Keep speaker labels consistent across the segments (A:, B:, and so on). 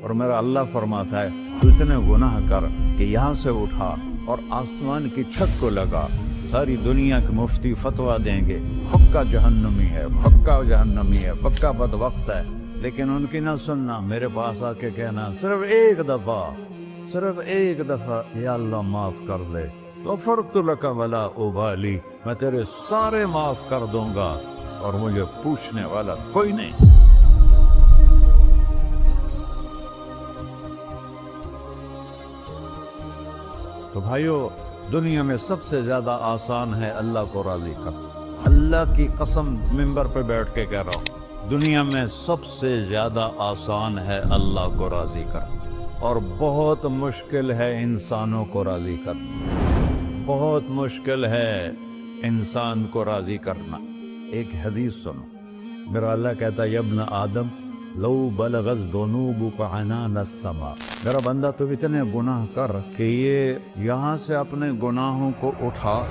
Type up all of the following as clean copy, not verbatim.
A: اور میرا اللہ فرماتا ہے تو اتنے گناہ کر کہ یہاں سے اٹھا اور آسمان کی چھت کو لگا، ساری دنیا کے مفتی فتویٰ دیں گے پکا جہنمی ہے، پکا جہنمی ہے، پکا بدبخت ہے، لیکن ان کی نہ سننا، میرے پاس آ کے کہنا صرف ایک دفعہ یا اللہ معاف کر دے، غفرت لک ولا ابالی، میں تیرے سارے معاف کر دوں گا اور مجھے پوچھنے والا کوئی نہیں۔ تو بھائیو، دنیا میں سب سے زیادہ آسان ہے اللہ کو راضی کر، اللہ کی قسم ممبر پہ بیٹھ کے کہہ رہا ہوں، دنیا میں سب سے زیادہ آسان ہے اللہ کو راضی کر، اور بہت مشکل ہے انسانوں کو راضی کرنا، بہت مشکل ہے انسان کو راضی کرنا۔ ایک حدیث سنو، میرا اللہ کہتا ہے یا ابن آدم لو بلغت ذنوبک عنان السماء، میرا بندہ تو اتنے گناہ کر کہ یہ یہاں سے اپنے گناہوں کو اٹھا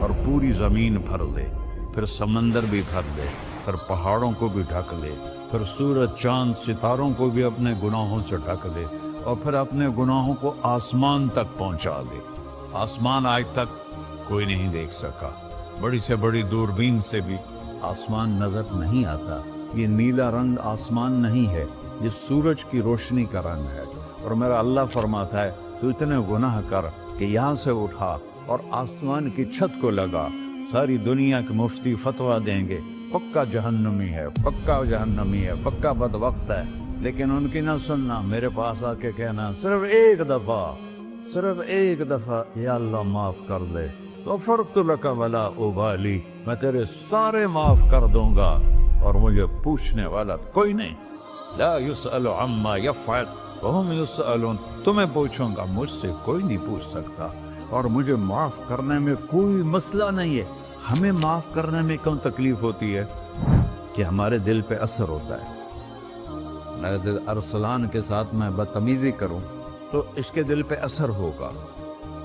A: اور پوری زمین بھر لے، پھر سمندر بھی بھر لے، پھر پہاڑوں کو بھی ڈھک لے، پھر سورج چاند ستاروں کو بھی اپنے گناہوں سے ڈھک لے، اور پھر اپنے گناہوں کو آسمان تک پہنچا دے۔ آسمان آج تک کوئی نہیں دیکھ سکا، بڑی سے بڑی دوربین سے بھی آسمان نظر نہیں آتا، یہ نیلا رنگ آسمان نہیں ہے، یہ سورج کی روشنی کا رنگ ہے۔ اور میرا اللہ فرماتا ہے تو اتنے گناہ کر کہ یہاں سے اٹھا اور آسمان کی چھت کو لگا، ساری دنیا کے مفتی فتویٰ دیں گے پکا جہنمی ہے، پکا جہنمی ہے، پکا بدبخت ہے، لیکن ان کی نہ سننا، میرے پاس آ کے کہنا صرف ایک دفعہ یا اللہ معاف کر دے، غفرت لک ولا ابالی، میں تیرے سارے معاف کر دوں گا اور مجھے پوچھنے والا کوئی نہیں۔ لا يسأل عما يفعل وهم يسألون، تمہیں پوچھوں گا، مجھ سے کوئی نہیں پوچھ سکتا، اور مجھے معاف کرنے میں کوئی مسئلہ نہیں ہے۔ ہمیں معاف کرنے میں کیوں تکلیف ہوتی ہے؟ کہ ہمارے دل پہ اثر ہوتا ہے۔ اگر ارسلان کے ساتھ میں بدتمیزی کروں تو اس کے دل پہ اثر ہوگا،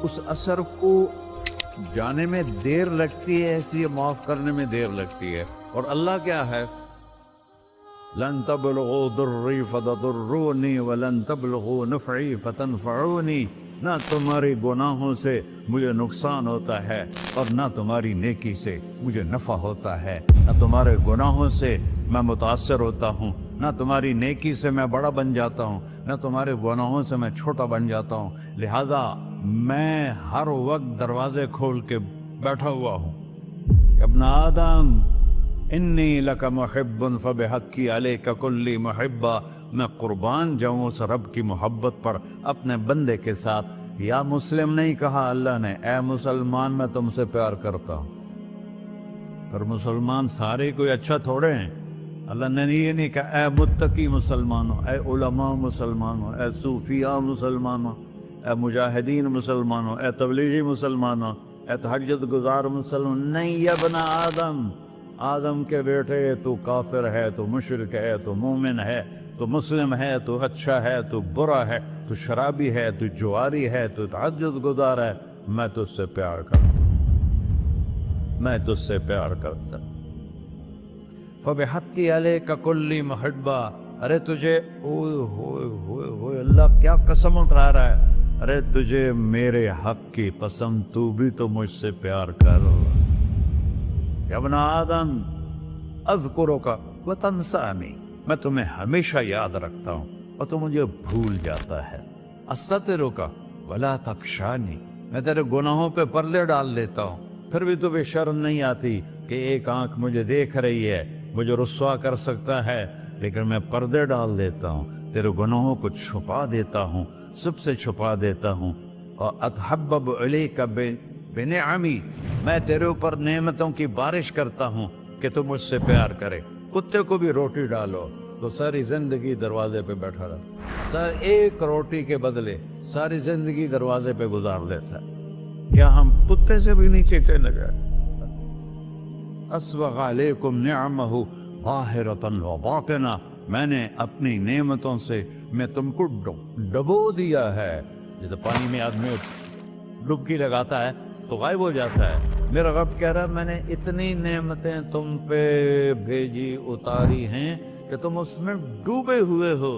A: اس اثر کو جانے میں دیر لگتی ہے، اس لیے معاف کرنے میں دیر لگتی ہے۔ اور اللہ کیا ہے؟ لن تبلغوا ضری فتضرونی ولن تبلغوا نفعی فتنفعونی، نہ تمہاری گناہوں سے مجھے نقصان ہوتا ہے اور نہ تمہاری نیکی سے مجھے نفع ہوتا ہے، نہ تمہارے گناہوں سے میں متاثر ہوتا ہوں، نہ تمہاری نیکی سے میں بڑا بن جاتا ہوں، نہ تمہارے گناہوں سے میں چھوٹا بن جاتا ہوں، لہذا میں ہر وقت دروازے کھول کے بیٹھا ہوا ہوں۔ ابن آدم انی لک محب فبحقی علیک کلی محبہ، میں قربان جاؤں اس رب کی محبت پر اپنے بندے کے ساتھ۔ یا مسلم نہیں کہا اللہ نے، اے مسلمان میں تم سے پیار کرتا ہوں۔ پر مسلمان سارے کوئی اچھا تھوڑے ہیں، اللہ نے یہ نہیں کہا اے متقی مسلمانوں، اے علماء مسلمانوں، اے صوفیاء مسلمانوں، اے مجاہدین مسلمانوں، اے تبلیغی مسلمانوں، اے تہجد گزار مسلمان، نہیں یا ابن آدم، آدم کے بیٹے، تو کافر ہے، تو مشرک ہے، تو مومن ہے، تو مسلم ہے، تو اچھا ہے، تو برا ہے، تو شرابی ہے، تو جواری ہے، تو تہجد گزار ہے، میں تجھ سے پیار کرتا ہوں، میں تجھ سے پیار کرتا ہوں۔ فبحقی علیک کلی محبہ، ارے تجھے اوئے ہوئے ہوئے ہوئے، اللہ کیا قسم اٹھا رہا ہے، ارے تجھے میرے حق کی قسم، تو بھی تو مجھ سے پیار کر۔ یا ابن آدم اذکرک وتنسانی، میں تمہیں ہمیشہ یاد رکھتا ہوں اور تو مجھے بھول جاتا ہے۔ استترک ولا تخشانی، میں تیرے گناہوں پہ پردے ڈال لیتا ہوں، پھر بھی تمہیں شرم نہیں آتی کہ ایک آنکھ مجھے دیکھ رہی ہے، مجھے رسوا کر سکتا ہے، لیکن میں پردے ڈال دیتا ہوں، تیرے گناہوں کو چھپا دیتا ہوں، سب سے چھپا دیتا ہوں۔ اور اتحبب علیک بنعمی، میں تیرے اوپر نعمتوں کی بارش کرتا ہوں کہ تو مجھ سے پیار کرے۔ کتے کو بھی روٹی ڈالو تو ساری زندگی دروازے پہ بیٹھا رہتا، ایک روٹی کے بدلے ساری زندگی دروازے پہ گزار دیتا ہے۔ کیا ہم کتے سے بھی نیچے چلے گئے؟ اسبغ علیکم نعمہ ظاہرۃ و باطنہ، میں نے اپنی نعمتوں سے میں تم کو ڈبو دیا ہے، جیسے پانی میں آدمی ڈبکی لگاتا ہے تو غائب ہو جاتا ہے۔ میرا رب کہہ رہا ہے میں نے اتنی نعمتیں تم پہ بھیجی، اتاری ہیں کہ تم اس میں ڈوبے ہوئے ہو،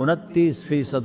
A: 29%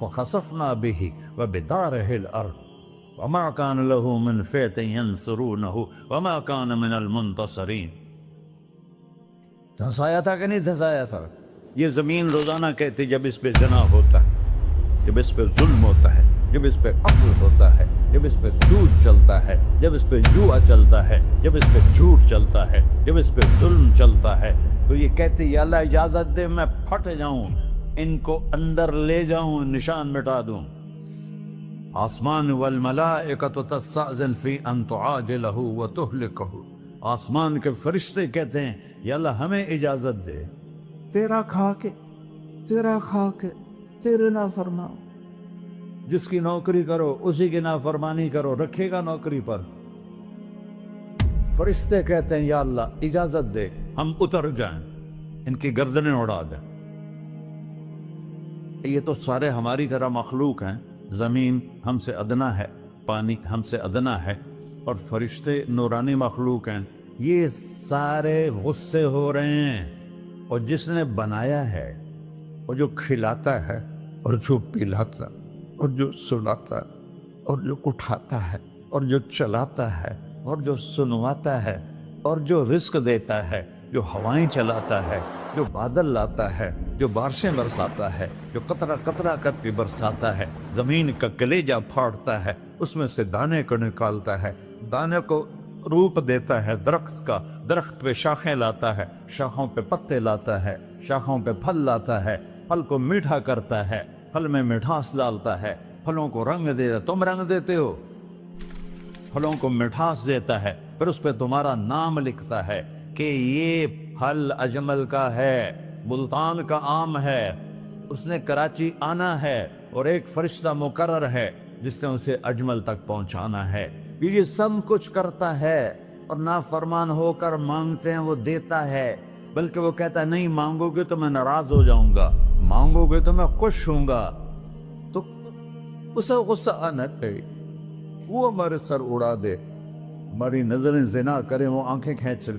A: فخسفنا به وبداره الأرض وما كان له من فئة ينصرونه وما كان من المنتصرين. دھنسایا تھا کہ نہیں دھنسایا تھا؟ یہ زمین روزانہ کہتی جب اس پہ زنا ہوتا ہے، جب اس پہ ظلم ہوتا ہے، جب اس پہ قتل ہوتا ہے، جب اس پہ سود چلتا ہے، جب اس پہ جوا چلتا ہے، جب اس پہ جھوٹ چلتا ہے، جب اس پہ ظلم چلتا ہے، تو یہ کہتے یا اللہ اجازت دے میں پھٹ جاؤں، ان کو اندر لے جاؤں، نشان مٹا دوں. آسمان والملائکۃ تستأذن فی ان تعاجلہ وتہلکہ. آسمان کے فرشتے کہتے ہیں یا اللہ ہمیں اجازت دے، تیرا کھا کے تیرے نافرمان، جس کی نوکری کرو اسی کی نافرمانی کرو، رکھے گا نوکری پر. فرشتے کہتے ہیں یا اللہ اجازت دے ہم اتر جائیں، ان کی گردنیں اڑا دیں. یہ تو سارے ہماری طرح مخلوق ہیں، زمین ہم سے ادنا ہے، پانی ہم سے ادنا ہے، اور فرشتے نورانی مخلوق ہیں. یہ سارے غصے ہو رہے ہیں، اور جس نے بنایا ہے، اور جو کھلاتا ہے، اور جو پلاتا، اور جو سلاتا، اور جو اٹھاتا ہے، اور جو چلاتا ہے، اور جو سنواتا ہے، اور جو رزق دیتا ہے، جو ہوائیں چلاتا ہے، جو بادل لاتا ہے، جو بارشیں برساتا ہے، جو قطرہ قطرہ کر کے برساتا ہے، زمین کا کلیجہ پھاڑتا ہے، اس میں سے دانے کو نکالتا ہے، دانے کو روپ دیتا ہے درخت کا، درخت پہ شاخیں لاتا ہے، شاخوں پہ پتے لاتا ہے، شاخوں پہ پھل لاتا ہے، پھل کو میٹھا کرتا ہے، پھل میں مٹھاس ڈالتا ہے، پھلوں کو رنگ دیتا. تم رنگ دیتے ہو، پھلوں کو مٹھاس دیتا ہے، پھر اس پہ تمہارا نام لکھتا ہے کہ یہ پھل اجمل کا ہے، ملتان کا آم ہے، اس نے کراچی آنا ہے، اور ایک فرشتہ مقرر ہے جس نے اسے اجمل تک پہنچانا ہے. یہ سب کچھ کرتا ہے، اور نافرمان ہو کر مانگتے ہیں وہ دیتا ہے، بلکہ وہ کہتا ہے نہیں مانگو گے تو میں ناراض ہو جاؤں گا، مانگو گے تو میں خوش ہوں گا. تو اسے غصہ آنا چاہیے، وہ ہمارے سر اڑا دے، ہماری نظریں زنا کریں وہ آنکھیں کھینچ لے،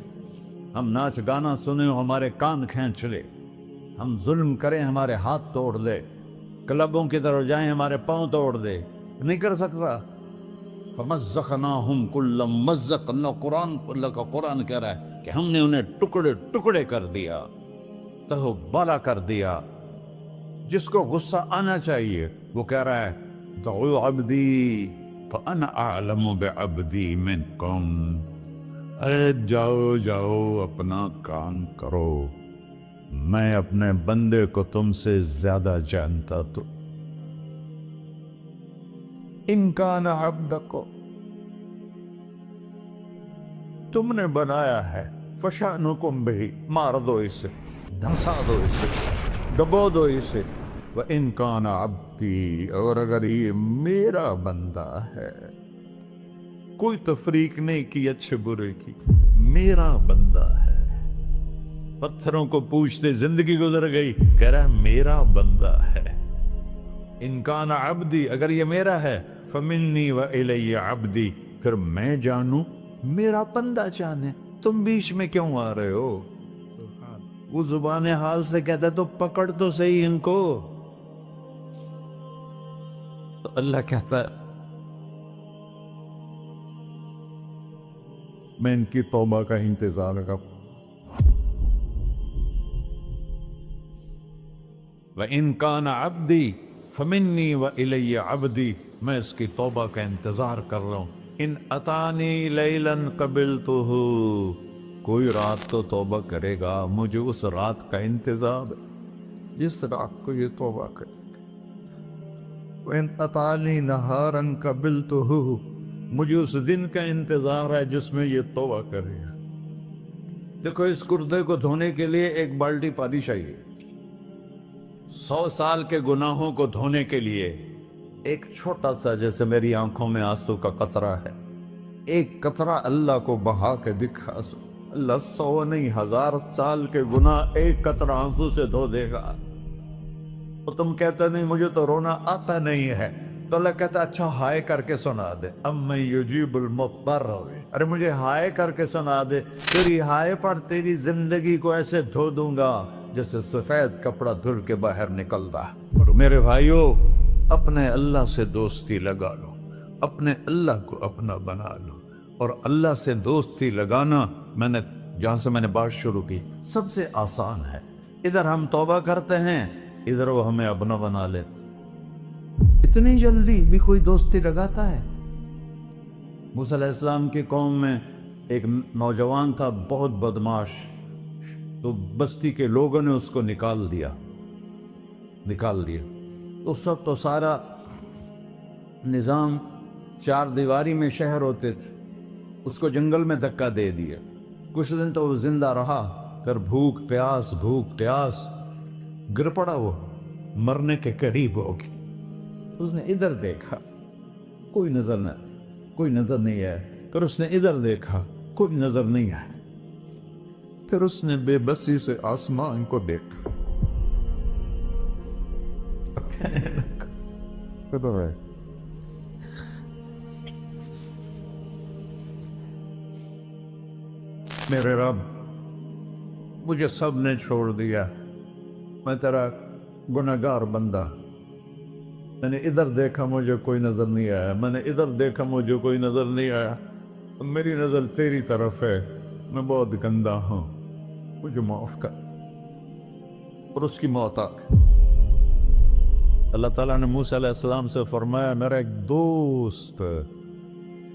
A: ہم ناچ گانا سنیں ہمارے کان کھینچ لے، ہم ظلم کریں ہمارے ہاتھ توڑ دے، کلبوں کی طرف جائیں ہمارے پاؤں توڑ دے. نہیں کر سکتا. فَمَزَّقْنَاهُمْ كُلَّ مُمَزَّقٍ. اللہ کا قرآن کہہ رہا ہے کہ ہم نے انہیں ٹکڑے ٹکڑے کر دیا، تہو بالا کر دیا. جس کو غصہ آنا چاہیے وہ کہہ رہا ہے دعوا عبدی فانا اعلم بعبدی منکم. اے جاؤ جاؤ اپنا کام کرو، میں اپنے بندے کو تم سے زیادہ جانتا. تو ان کان عبدکو، تم نے بنایا ہے، فشانکم بہی، مار دو اسے، دھنسا دو اسے، دبو دو اسے. وَإِن كَانَ عَبْدِي، اور اگر یہ میرا بندہ ہے، کوئی تفریق نہیں کی اچھے برے کی، میرا بندہ ہے. پتھروں کو پوچھتے زندگی گزر گئی، کہہ رہا ہے میرا بندہ ہے. ان کان عبدی، اگر یہ میرا ہے، فمنی وإلی عبدی، پھر میں جانوں میرا بندہ جانے. تم بیچ میں کیوں آ رہے ہو؟ وہ زبان حال سے کہتا ہے تو پکڑ تو صحیح ان کو. تو اللہ کہتا ہے میں ان کی توبہ کا انتظار کروں. وَإِن كَانَ عَبْدِي فَمِنِّي وَإِلَيَّ عَبْدِي، میں اس کی توبہ کا انتظار کر رہا ہوں. ان اتانی لیلاً قبلتہ، کوئی رات تو توبہ کرے گا، مجھے اس رات کا انتظار ہے جس رات کو یہ توبہ کرے. وَإِنْ أَطَانِي نَهَارًا قَبِلْتُهُ، مجھے اس دن کا انتظار ہے جس میں یہ توبہ کرے گا. دیکھو اس کردے کو دھونے کے لیے ایک بالٹی پانی چاہیے، 100 سال کے گناہوں کو دھونے کے لیے ایک چھوٹا سا، جیسے میری آنکھوں میں آنسو کا قطرہ ہے، ایک قطرہ اللہ کو بہا کے دکھا، اللہ 100 نہیں 1000 سال کے گناہ ایک قطرہ آنسو سے دھو دے گا. تو تم کہتے نہیں مجھے تو رونا آتا نہیں ہے، تو اللہ کہتا اچھا ہائے کر کے سنا دے. اَمَّن يُجِيبُ الْمُضْطَرَّ، ارے مجھے ہائے کر کے سنا دے، تیری ہائے پر تیری زندگی کو ایسے دھو دوں گا جیسے سفید کپڑا دھل کے باہر نکلتا. اور میرے بھائیو، اپنے اللہ سے دوستی لگا لو، اپنے اللہ کو اپنا بنا لو۔ اور اللہ سے دوستی لگانا، جہاں سے میں نے بات شروع کی، سب سے آسان ہے۔ ادھر ہم توبہ کرتے ہیں، ادھر وہ ہمیں اپنا بنا لیتے۔ اتنی جلدی بھی کوئی دوستی لگاتا ہے؟ موسیٰ علیہ السلام کی قوم میں ایک نوجوان تھا، بہت بدماش، تو بستی کے لوگوں نے اس کو نکال دیا۔ تو سارا نظام، چار دیواری میں شہر ہوتے تھے، اس کو جنگل میں دھکا دے دیا۔ کچھ دن تو وہ زندہ رہا، پھر بھوک پیاس گر پڑا، وہ مرنے کے قریب ہو گیا۔ اس نے ادھر دیکھا، کوئی نظر نہیں ہے۔ پھر اس نے ادھر دیکھا، کوئی نظر نہیں ہے۔ پھر اس نے بے بسی سے آسمان کو دیکھا۔ میرے رب، مجھے سب نے چھوڑ دیا، میں تیرا گنہگار بندہ۔ میں نے ادھر دیکھا، مجھے کوئی نظر نہیں آیا، میں نے ادھر دیکھا، مجھے کوئی نظر نہیں آیا۔ میری نظر تیری طرف ہے، میں بہت گندا ہوں، مجھے معاف کر۔ اور اس کی موت آ گئی۔ اللہ تعالیٰ نے موسیٰ علیہ السلام سے فرمایا، میرا ایک دوست،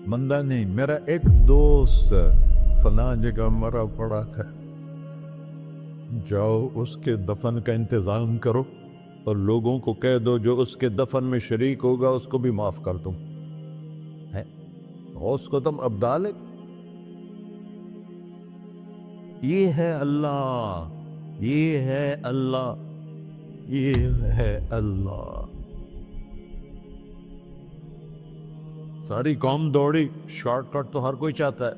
A: بندہ نہیں، میرا ایک دوست فلاں جگہ مرا پڑا تھا، جاؤ اس کے دفن کا انتظام کرو اور لوگوں کو کہہ دو جو اس کے دفن میں شریک ہوگا اس کو بھی معاف کر دوں۔ اس کو تم ابدال ہے۔ یہ ہے اللہ، یہ ہے اللہ، یہ ہے اللہ۔ ساری قوم دوڑی، شارٹ کٹ تو ہر کوئی چاہتا ہے۔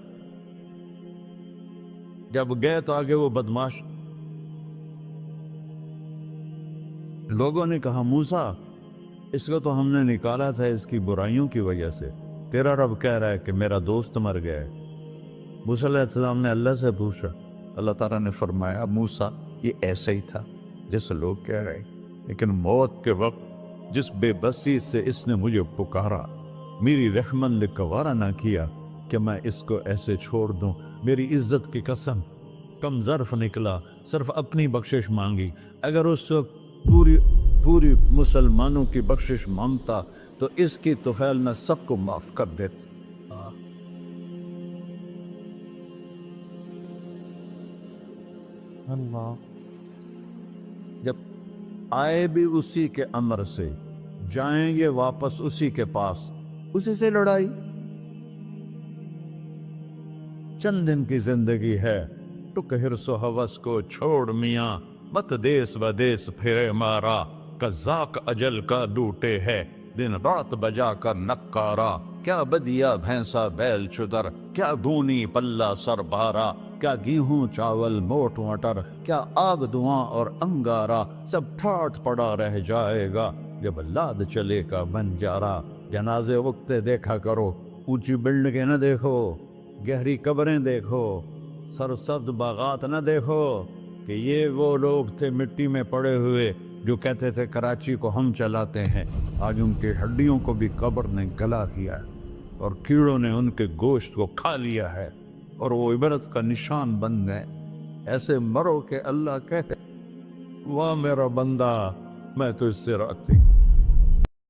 A: جب گئے تو آگے وہ بدماش، لوگوں نے کہا موسیٰ، اس کو تو ہم نے نکالا تھا اس کی برائیوں کی وجہ سے، تیرا رب کہہ رہا ہے کہ میرا دوست مر گیا ہے۔ موسیٰ علیہ السلام نے اللہ سے پوچھا، اللہ تعالیٰ نے فرمایا موسیٰ یہ ایسا ہی تھا جیسے لوگ کہہ رہے، لیکن موت کے وقت جس بے بسی سے اس نے مجھے پکارا، میری رحمن نے گوارا نہ کیا کہ میں اس کو ایسے چھوڑ دوں۔ میری عزت کی قسم، کم ظرف نکلا، صرف اپنی بخشش مانگی۔ اگر اس وقت پوری مسلمانوں کی بخشش مانگتا تو اس کی طفیل میں سب کو معاف کر دیتا۔ اللہ جب آئے بھی اسی کے امر سے، جائیں گے واپس اسی کے پاس، اسی سے لڑائی۔ چند دن کی زندگی ہے، ٹک حرص و ہوس کو چھوڑ میاں، مت دیس بدیس پھرے مارا، قذاق اجل کا ڈوٹے ہے، دن رات بجا کر نکارا، کیا بدیا بھینسا بیل چدر، کیا گونی پلہ سر بارا، کیا گیہوں چاول موٹ مٹر، کیا آگ دھواں اور انگارا، سب ٹھاٹ پڑا رہ جائے گا جب لاد چلے کا بنجارا۔ جنازے وقتے دیکھا کرو، اونچی بلڈنگیں نہ دیکھو، گہری قبریں دیکھو، سرسبز باغات نہ دیکھو کہ یہ وہ لوگ تھے مٹی میں پڑے ہوئے جو کہتے تھے کراچی کو ہم چلاتے ہیں۔ آج ان کی ہڈیوں کو بھی قبر نے گلا کیا ہے اور کیڑوں نے ان کے گوشت کو کھا لیا ہے اور وہ عبرت کا نشان بن گئے۔ ایسے مرو کہ اللہ کہتے، واہ میرا بندہ، میں تو اس سے راضی۔